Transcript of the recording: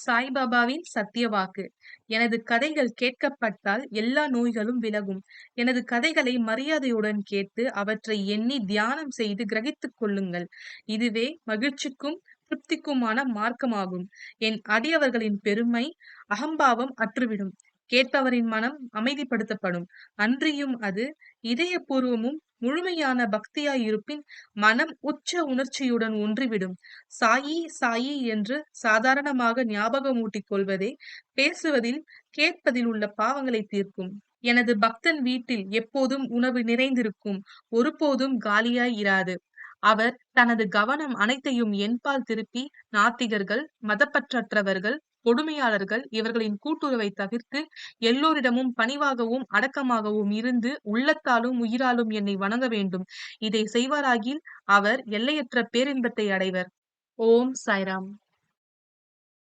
சாய்பாபாவின் சத்திய வாக்கு. எனது கதைகள் கேட்கப்பட்டால் எல்லா நோய்களும் விலகும். எனது கதைகளை மரியாதையுடன் கேட்டு அவற்றை எண்ணி தியானம் செய்து கிரகித்துக் கொள்ளுங்கள். இதுவே மகிழ்ச்சிக்கும் திருப்திக்குமான மார்க்கமாகும். என் அடியவர்களின் பெருமை அகம்பாவம் அற்றுவிடும். கேட்பவரின் மனம் அமைதிப்படுத்தப்படும். அன்றியும் அது இதயபூர்வமும் முழுமையான பக்தியாயிருப்பின் மனம் உச்ச உணர்ச்சியுடன் ஒன்றிவிடும். சாயி சாயி என்று சாதாரணமாக ஞாபகமூட்டிக் கொள்வதே பேசுவதில் கேட்பதில் உள்ள பாவங்களை தீர்க்கும். எனது பக்தன் வீட்டில் எப்போதும் உணவு நிறைந்திருக்கும். ஒருபோதும் காலியாய் இராது. அவர் தனது கவனம் அனைத்தையும் என்பால் திருப்பி நாத்திகர்கள், மதப்பற்றற்றவர்கள், கொடுமையாளர்கள் இவர்களின் கூட்டுறவை தவிர்த்து எல்லோரிடமும் பணிவாகவும் அடக்கமாகவும் இருந்து உள்ளத்தாலும் உயிராலும் என்னை வணங்க வேண்டும். இதை செய்வாராகில் அவர் எல்லையற்ற பேரின்பத்தை அடைவர். ஓம் சாய்ராம்.